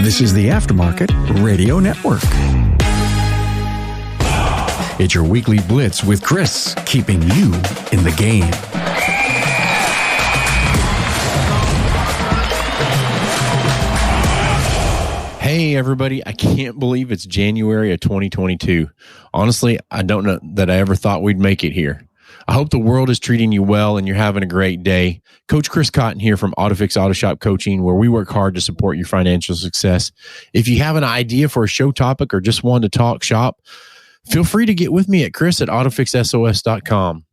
This is the Aftermarket Radio Network. It's your weekly blitz with Chris, keeping you in the game. Hey, everybody. I can't believe it's January of 2022. Honestly, I don't know that I ever thought we'd make it here. I hope the world is treating you well and you're having a great day. Coach Chris Cotton here from AutoFix-Auto Shop Coaching, where we work hard to support your financial success. If you have an idea for a show topic or just want to talk shop, feel free to get with me at chris@autofixsos.com.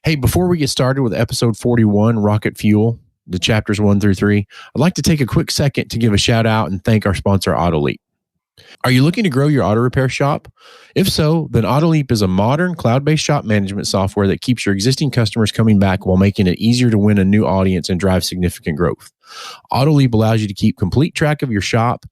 Hey, before we get started with episode 41, Rocket Fuel, the chapters 1 through 3, I'd like to take a quick second to give a shout out and thank our sponsor, AutoLeap. Are you looking to grow your auto repair shop? If so, then AutoLeap is a modern cloud-based shop management software that keeps your existing customers coming back while making it easier to win a new audience and drive significant growth. AutoLeap allows you to keep complete track of your shop,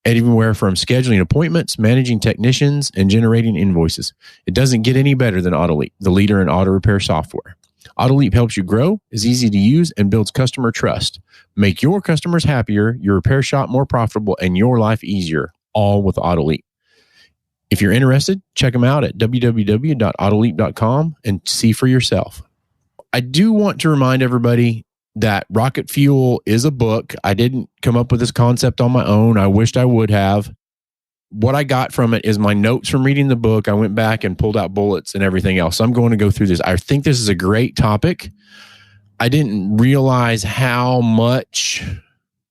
anywhere from scheduling appointments, managing technicians, and generating invoices. It doesn't get any better than AutoLeap, the leader in auto repair software. AutoLeap helps you grow, is easy to use, and builds customer trust. Make your customers happier, your repair shop more profitable, and your life easier, all with AutoLeap. If you're interested, check them out at www.autoleap.com and see for yourself. I do want to remind everybody that Rocket Fuel is a book. I didn't come up with this concept on my own. I wished I would have. What I got from it is my notes from reading the book. I went back and pulled out bullets and everything else. So I'm going to go through this. I think this is a great topic. I didn't realize how much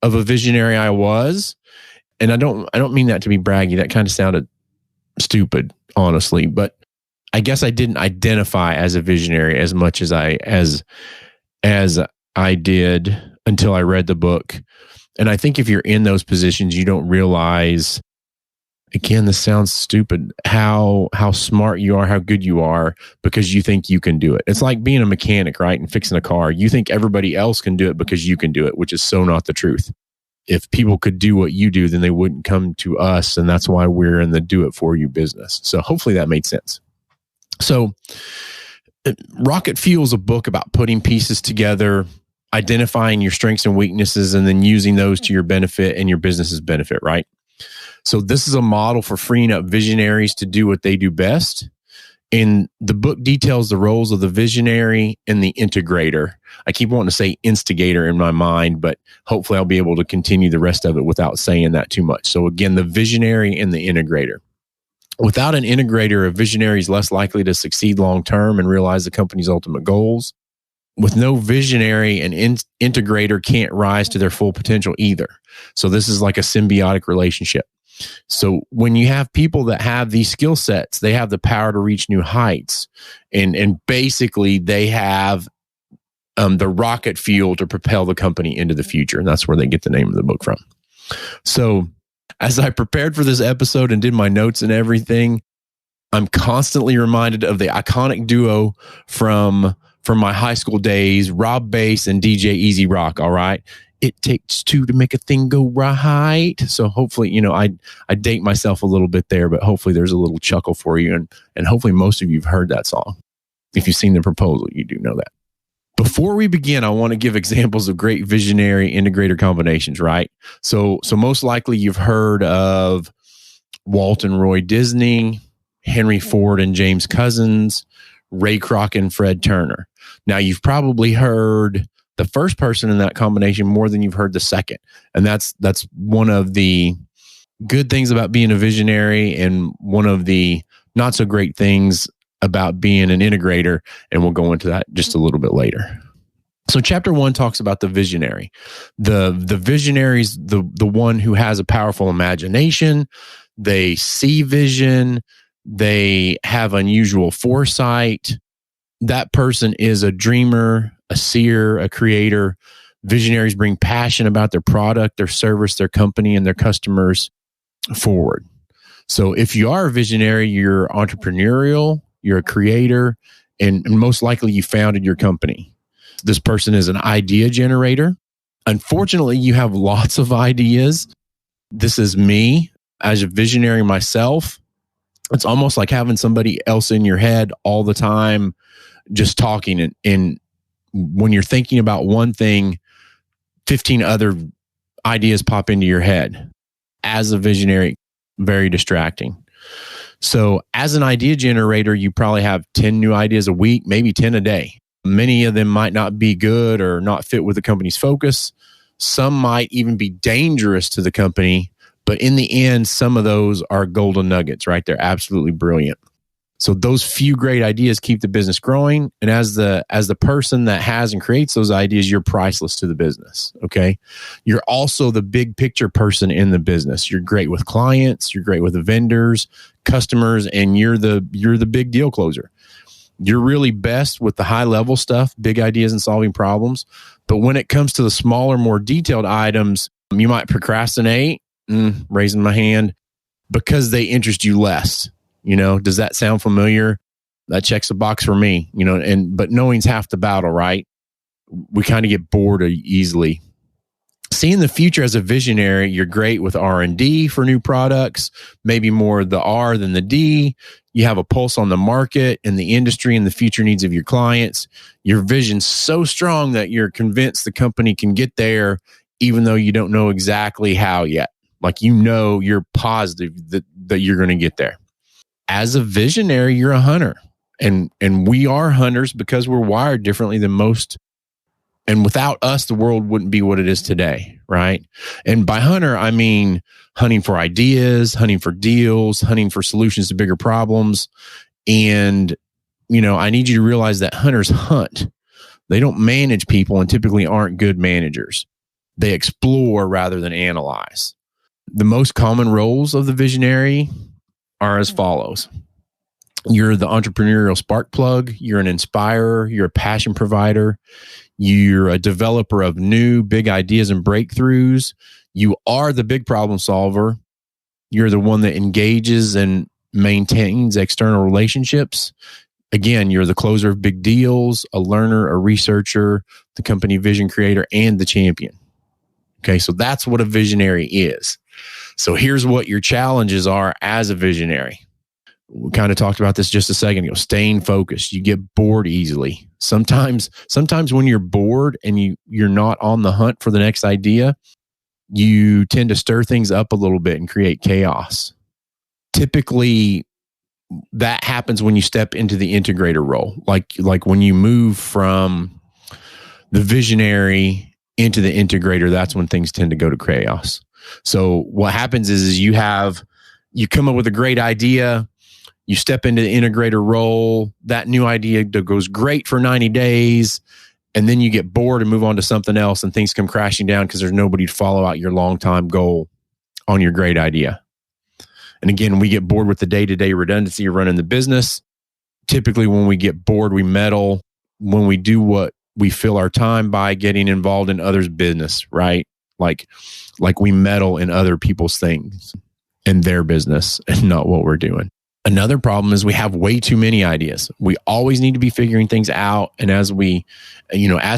of a visionary I was. And I don't mean that to be braggy. That kind of sounded stupid, honestly. But I guess I didn't identify as a visionary as much as I did until I read the book. And I think if you're in those positions, you don't realize, again, this sounds stupid, how smart you are, how good you are, because you think you can do it. It's like being a mechanic, right? And fixing a car. You think everybody else can do it because you can do it, which is so not the truth. If people could do what you do, then they wouldn't come to us. And that's why we're in the do it for you business. So hopefully that made sense. So Rocket Fuel is a book about putting pieces together, identifying your strengths and weaknesses, and then using those to your benefit and your business's benefit, right? So this is a model for freeing up visionaries to do what they do best. And the book details the roles of the visionary and the integrator. I keep wanting to say instigator in my mind, but hopefully I'll be able to continue the rest of it without saying that too much. So again, the visionary and the integrator. Without an integrator, a visionary is less likely to succeed long-term and realize the company's ultimate goals. With no visionary, an integrator can't rise to their full potential either. So this is like a symbiotic relationship. So when you have people that have these skill sets, they have the power to reach new heights. And basically they have the rocket fuel to propel the company into the future. And that's where they get the name of the book from. So as I prepared for this episode and did my notes and everything, I'm constantly reminded of the iconic duo from my high school days, Rob Bass and DJ Easy Rock. All right. It takes two to make a thing go right. So hopefully, I date myself a little bit there, but hopefully there's a little chuckle for you. And hopefully most of you have heard that song. If you've seen the proposal, you do know that. Before we begin, I want to give examples of great visionary integrator combinations, right? So most likely you've heard of Walt and Roy Disney, Henry Ford and James Couzens, Ray Kroc and Fred Turner. Now you've probably heard the first person in that combination more than you've heard the second. And that's one of the good things about being a visionary and one of the not so great things about being an integrator. And we'll go into that just a little bit later. So chapter 1 talks about the visionary. The visionary's the one who has a powerful imagination. They see vision. They have unusual foresight. That person is a dreamer, a seer, a creator. Visionaries bring passion about their product, their service, their company, and their customers forward. So if you are a visionary, you're entrepreneurial, you're a creator, and most likely you founded your company. This person is an idea generator. Unfortunately, you have lots of ideas. This is me as a visionary myself. It's almost like having somebody else in your head all the time, just talking. And when you're thinking about one thing, 15 other ideas pop into your head. as a visionary, very distracting. So as an idea generator, you probably have 10 new ideas a week, maybe 10 a day. Many of them might not be good or not fit with the company's focus. Some might even be dangerous to the company. But in the end, some of those are golden nuggets, right? They're absolutely brilliant. So those few great ideas keep the business growing. And as the person that has and creates those ideas, you're priceless to the business. Okay. You're also the big picture person in the business. You're great with clients, you're great with the vendors, customers, and you're the big deal closer. You're really best with the high level stuff, big ideas and solving problems. But when it comes to the smaller, more detailed items, you might procrastinate, raising my hand, because they interest you less. Does that sound familiar? That checks the box for me, but knowing's half the battle, right? We kind of get bored easily. Seeing the future as a visionary, you're great with R&D for new products, maybe more the R than the D. You have a pulse on the market and the industry and the future needs of your clients. Your vision's so strong that you're convinced the company can get there, even though you don't know exactly how yet. Like, you're positive that you're going to get there. As a visionary, you're a hunter. And we are hunters because we're wired differently than most. And without us, the world wouldn't be what it is today, right? And by hunter, I mean hunting for ideas, hunting for deals, hunting for solutions to bigger problems. And, I need you to realize that hunters hunt. They don't manage people and typically aren't good managers. They explore rather than analyze. The most common roles of the visionary are as follows. You're the entrepreneurial spark plug. You're an inspirer. You're a passion provider. You're a developer of new big ideas and breakthroughs. You are the big problem solver. You're the one that engages and maintains external relationships. Again, you're the closer of big deals, a learner, a researcher, the company vision creator, and the champion. Okay, so that's what a visionary is. So here's what your challenges are as a visionary. We kind of talked about this just a second ago. Staying focused. You get bored easily. Sometimes when you're bored and you're not on the hunt for the next idea, you tend to stir things up a little bit and create chaos. Typically, that happens when you step into the integrator role. Like when you move from the visionary into the integrator, that's when things tend to go to chaos. So what happens is you come up with a great idea, you step into the integrator role, that new idea goes great for 90 days, and then you get bored and move on to something else, and things come crashing down because there's nobody to follow out your long-time goal on your great idea. And again, we get bored with the day-to-day redundancy of running the business. Typically, when we get bored, we meddle. When we do what we fill our time by getting involved in others' business, right? Like we meddle in other people's things and their business and not what we're doing. Another problem is we have way too many ideas. We always need to be figuring things out. And as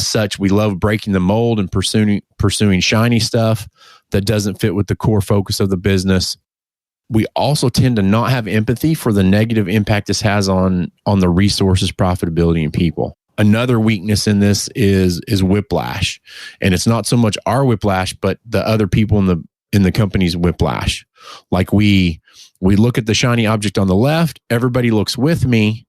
such, we love breaking the mold and pursuing shiny stuff that doesn't fit with the core focus of the business. We also tend to not have empathy for the negative impact this has on the resources, profitability, and people. Another weakness in this is whiplash. And it's not so much our whiplash, but the other people in the company's whiplash. Like we look at the shiny object on the left, everybody looks with me,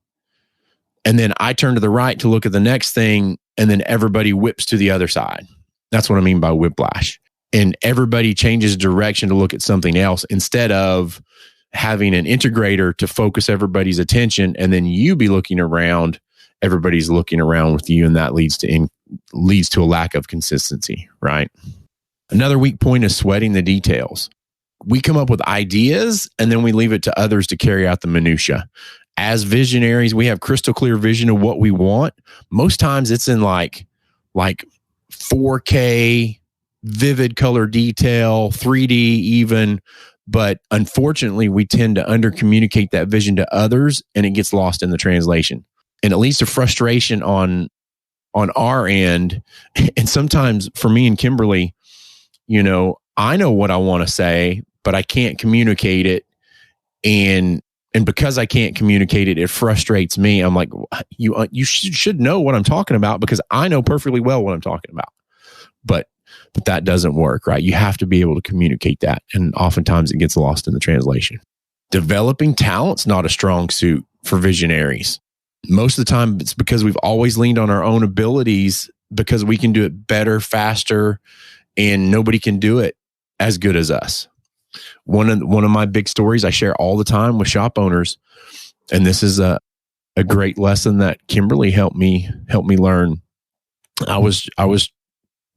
and then I turn to the right to look at the next thing, and then everybody whips to the other side. That's what I mean by whiplash. And everybody changes direction to look at something else instead of having an integrator to focus everybody's attention, and then you be looking around. Everybody's looking around with you, and that leads to a lack of consistency, right? Another weak point is sweating the details. We come up with ideas, and then we leave it to others to carry out the minutia. As visionaries, we have crystal clear vision of what we want. Most times it's in like 4K, vivid color detail, 3D even. But unfortunately, we tend to under-communicate that vision to others, and it gets lost in the translation. And it leads to frustration on our end. And sometimes for me and Kimberly, I know what I want to say, but I can't communicate it. And because I can't communicate it, it frustrates me. I'm like, you should know what I'm talking about, because I know perfectly well what I'm talking about. But but that doesn't work, right? You have to be able to communicate that. And oftentimes it gets lost in the translation. Developing talent's not a strong suit for visionaries. Most of the time, it's because we've always leaned on our own abilities because we can do it better, faster, and nobody can do it as good as us. One of my big stories I share all the time with shop owners, and this is a great lesson that Kimberly helped me learn. I was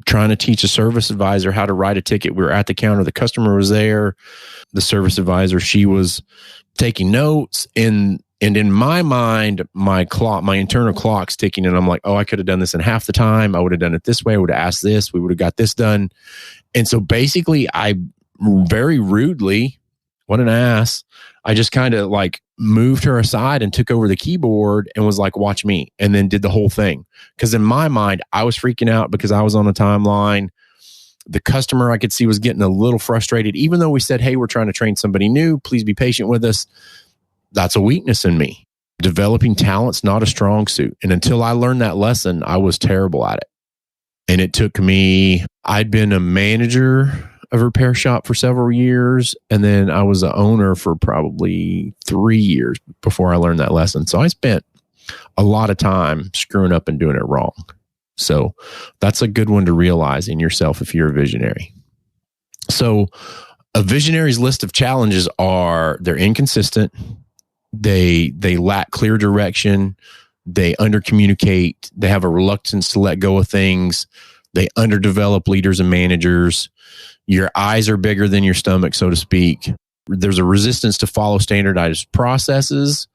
trying to teach a service advisor how to write a ticket. We were at the counter. The customer was there. The service advisor, she was taking notes, and in my mind, my internal clock's ticking, and I'm like, oh, I could have done this in half the time. I would have done it this way. I would have asked this. We would have got this done. And so basically, I very rudely, what an ass, I just kind of like moved her aside and took over the keyboard and was like, watch me, and then did the whole thing. Because in my mind, I was freaking out because I was on a timeline. The customer I could see was getting a little frustrated, even though we said, hey, we're trying to train somebody new. Please be patient with us. That's a weakness in me. Developing talent's not a strong suit. And until I learned that lesson, I was terrible at it. And it took me, I'd been a manager of a repair shop for several years. And then I was the owner for probably 3 years before I learned that lesson. So I spent a lot of time screwing up and doing it wrong. So that's a good one to realize in yourself if you're a visionary. So a visionary's list of challenges are they're inconsistent. They lack clear direction. They undercommunicate. They have a reluctance to let go of things. They underdevelop leaders and managers. Your eyes are bigger than your stomach, so to speak. There's a resistance to follow standardized processes.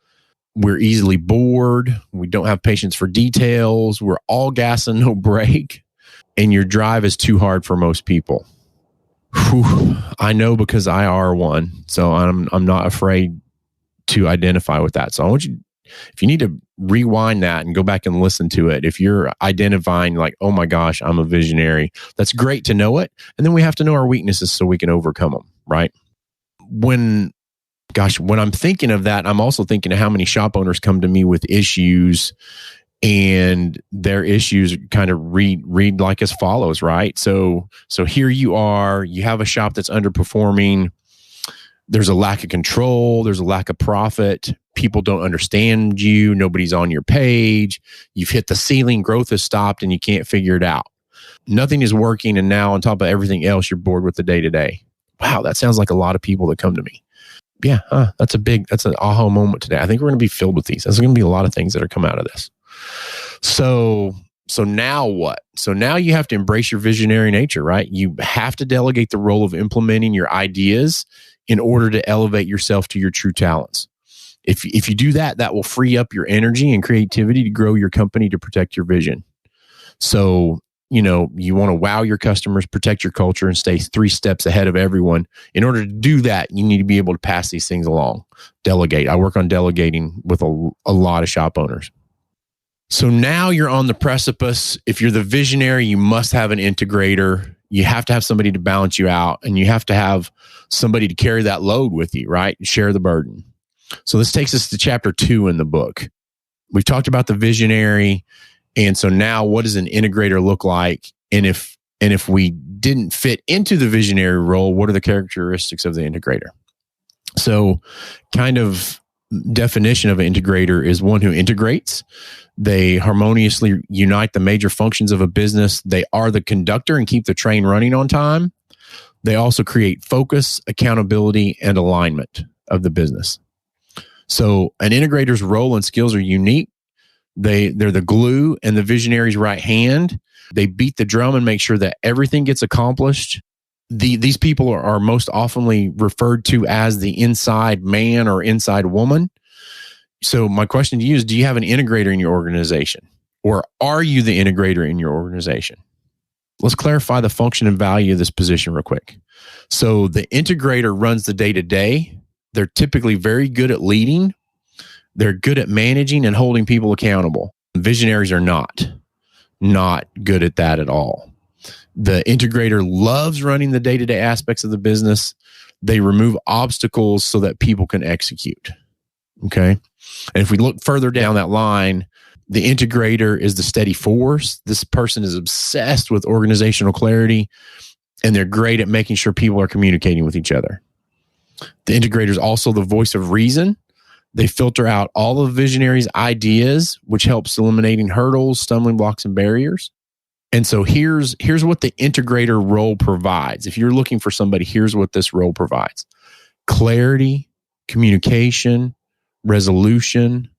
We're easily bored. We don't have patience for details. We're all gas and no brake. And your drive is too hard for most people. Whew, I know because I are one. So I'm not afraid to identify with that. So I want you, if you need to rewind that and go back and listen to it, if you're identifying like, oh my gosh, I'm a visionary, that's great to know it. And then we have to know our weaknesses so we can overcome them, right? When I'm thinking of that, I'm also thinking of how many shop owners come to me with issues, and their issues kind of read like as follows, right? So here you are, you have a shop that's underperforming. There's a lack of control. There's a lack of profit. People don't understand you. Nobody's on your page. You've hit the ceiling. Growth has stopped and you can't figure it out. Nothing is working. And now on top of everything else, you're bored with the day to day. Wow, that sounds like a lot of people that come to me. Yeah, that's an aha moment today. I think we're going to be filled with these. There's going to be a lot of things that are come out of this. So now what? So now you have to embrace your visionary nature, right? You have to delegate the role of implementing your ideas in order to elevate yourself to your true talents. If you do that, that will free up your energy and creativity to grow your company, to protect your vision. So, you want to wow your customers, protect your culture, and stay 3 steps ahead of everyone. In order to do that, you need to be able to pass these things along. Delegate. I work on delegating with a lot of shop owners. So now you're on the precipice. If you're the visionary, you must have an integrator. You have to have somebody to balance you out, and you have to have somebody to carry that load with you, right? Share the burden. So this takes us to chapter 2 in the book. We've talked about the visionary. And so now what does an integrator look like? And if we didn't fit into the visionary role, what are the characteristics of the integrator? So kind of definition of an integrator is one who integrates. They harmoniously unite the major functions of a business. They are the conductor and keep the train running on time. They also create focus, accountability, and alignment of the business. So an integrator's role and skills are unique. They're the glue and the visionary's right hand. They beat the drum and make sure that everything gets accomplished. These people are most often referred to as the inside man or inside woman. So my question to you is, do you have an integrator in your organization? Or are you the integrator in your organization? Let's clarify the function and value of this position real quick. So the integrator runs the day-to-day. They're typically very good at leading. They're good at managing and holding people accountable. Visionaries are not good at that at all. The integrator loves running the day-to-day aspects of the business. They remove obstacles so that people can execute. Okay. And if we look further down that line, The integrator is the steady force. This person is obsessed with organizational clarity, and they're great at making sure people are communicating with each other. The integrator is also the voice of reason. They filter out all of the visionaries' ideas, which helps eliminating hurdles, stumbling blocks, and barriers. And so here's what the integrator role provides. If you're looking for somebody, here's what this role provides: clarity, communication, resolution,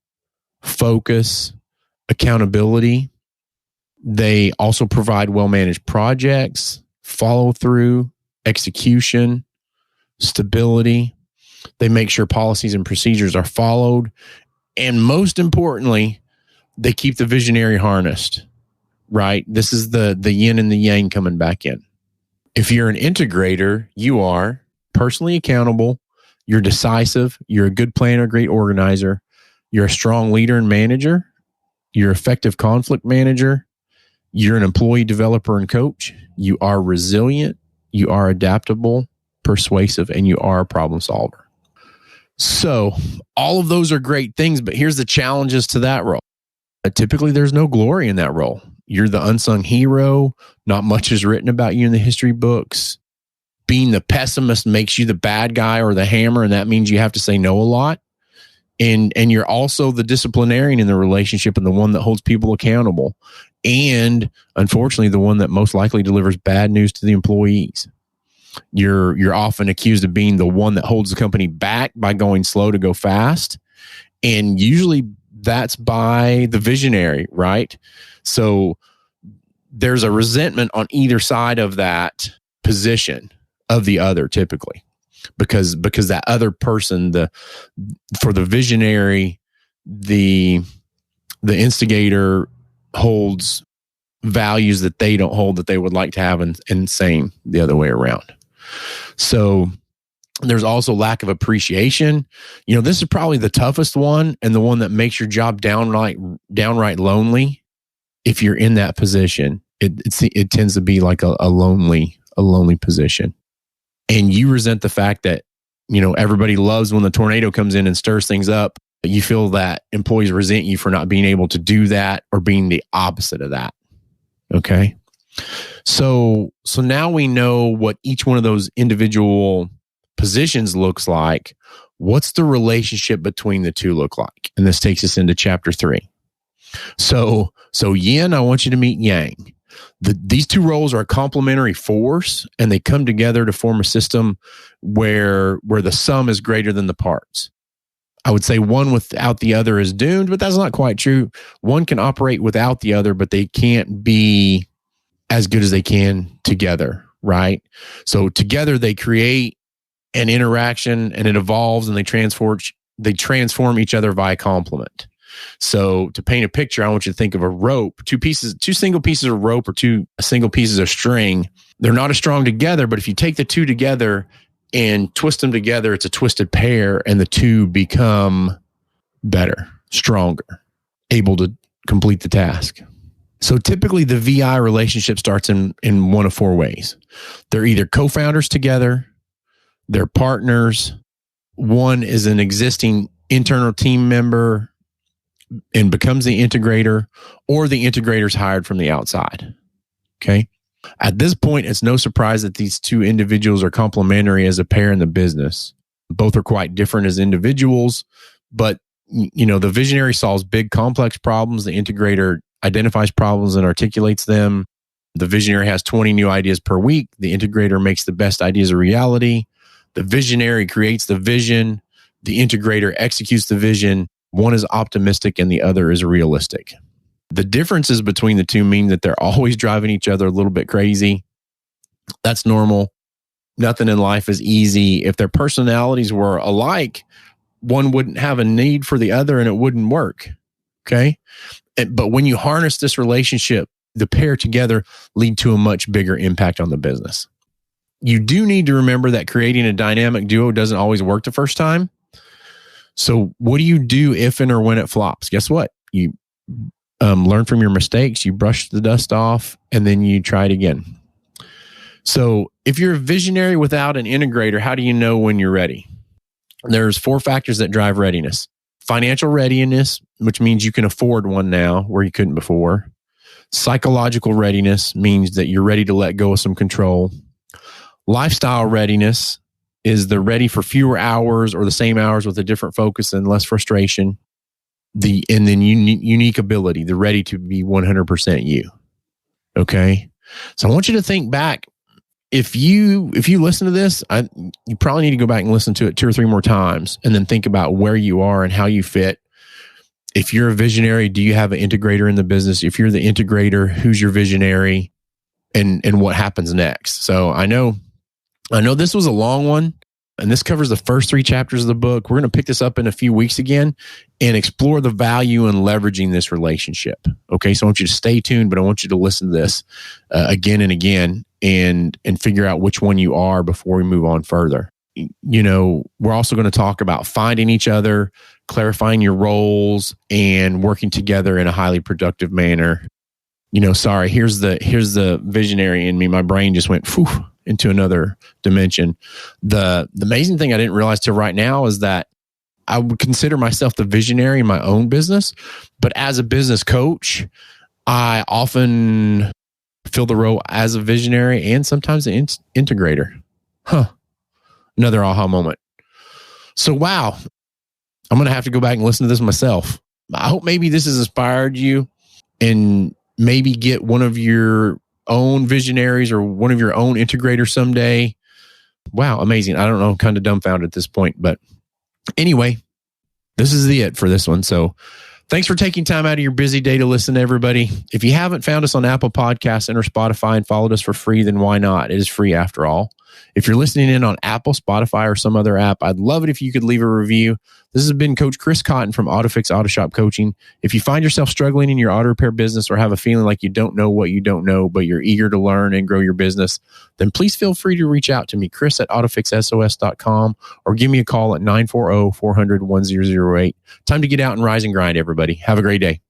focus, accountability. They also provide well-managed projects, follow-through, execution, stability. They make sure policies and procedures are followed. And most importantly, they keep the visionary harnessed, right? This is the yin and the yang coming back in. If you're an integrator, you are personally accountable, you're decisive, you're a good planner, great organizer, you're a strong leader and manager, you're an effective conflict manager, you're an employee developer and coach, you are resilient, you are adaptable, persuasive, and you are a problem solver. So all of those are great things, but here's the challenges to that role. Typically, there's no glory in that role. You're the unsung hero. Not much is written about you in the history books. Being the pessimist makes you the bad guy or the hammer, and that means you have to say no a lot. And you're also the disciplinarian in the relationship and the one that holds people accountable. And unfortunately, the one that most likely delivers bad news to the employees. You're often accused of being the one that holds the company back by going slow to go fast. And usually that's by the visionary, right? So there's a resentment on either side of that position of the other, typically, because that other person, for the visionary, the instigator holds values that they don't hold that they would like to have, and same the other way around. So there's also lack of appreciation. This is probably the toughest one, and the one that makes your job downright lonely. If you're in that position, it tends to be like a lonely position. And you resent the fact that, everybody loves when the tornado comes in and stirs things up. You feel that employees resent you for not being able to do that or being the opposite of that. Okay. So now we know what each one of those individual positions looks like. What's the relationship between the two look like? And this takes us into chapter 3. So yin, I want you to meet yang. These two roles are a complementary force, and they come together to form a system where the sum is greater than the parts. I would say one without the other is doomed, but that's not quite true. One can operate without the other, but they can't be as good as they can together, right? So together they create an interaction, and it evolves, and they transform each other via complement. So to paint a picture, I want you to think of a rope, two single pieces of rope or two single pieces of string. They're not as strong together, but if you take the two together and twist them together, it's a twisted pair, and the two become better, stronger, able to complete the task. So typically the VI relationship starts in one of 4 ways. They're either co-founders together, they're partners, one is an existing internal team member and becomes the integrator, or the integrator's hired from the outside. Okay. At this point, it's no surprise that these two individuals are complementary as a pair in the business. Both are quite different as individuals, but the visionary solves big, complex problems. The integrator identifies problems and articulates them. The visionary has 20 new ideas per week. The integrator makes the best ideas a reality. The visionary creates the vision. The integrator executes the vision. One is optimistic and the other is realistic. The differences between the two mean that they're always driving each other a little bit crazy. That's normal. Nothing in life is easy. If their personalities were alike, one wouldn't have a need for the other and it wouldn't work. Okay. But when you harness this relationship, the pair together lead to a much bigger impact on the business. You do need to remember that creating a dynamic duo doesn't always work the first time. So what do you do if and or when it flops? Guess what? You learn from your mistakes, you brush the dust off, and then you try it again. So if you're a visionary without an integrator, how do you know when you're ready? There's 4 factors that drive readiness. Financial readiness, which means you can afford one now where you couldn't before. Psychological readiness means that you're ready to let go of some control. Lifestyle readiness is the ready for fewer hours or the same hours with a different focus and less frustration. And then unique ability, the ready to be 100% you. Okay. So I want you to think back. If you listen to this, you probably need to go back and listen to it 2 or 3 more times and then think about where you are and how you fit. If you're a visionary, do you have an integrator in the business? If you're the integrator, who's your visionary and what happens next? So I know this was a long one, and this covers the first 3 chapters of the book. We're going to pick this up in a few weeks again and explore the value in leveraging this relationship. Okay. So I want you to stay tuned, but I want you to listen to this again and again. And figure out which one you are before we move on further. We're also going to talk about finding each other, clarifying your roles, and working together in a highly productive manner. Sorry, here's the visionary in me. My brain just went into another dimension. The amazing thing I didn't realize till right now is that I would consider myself the visionary in my own business, but as a business coach, I often fill the role as a visionary and sometimes an integrator. Another aha moment. So, wow. I'm going to have to go back and listen to this myself. I hope maybe this has inspired you and maybe get one of your own visionaries or one of your own integrators someday. Wow, amazing. I don't know, I'm kind of dumbfounded at this point. But anyway, this is it for this one. So, thanks for taking time out of your busy day to listen to everybody. If you haven't found us on Apple Podcasts and or Spotify and followed us for free, then why not? It is free after all. If you're listening in on Apple, Spotify, or some other app, I'd love it if you could leave a review. This has been Coach Chris Cotton from AutoFix-Auto Shop Coaching. If you find yourself struggling in your auto repair business or have a feeling like you don't know what you don't know, but you're eager to learn and grow your business, then please feel free to reach out to me, Chris at AutoFixSOS.com, or give me a call at 940-400-1008. Time to get out and rise and grind, everybody. Have a great day.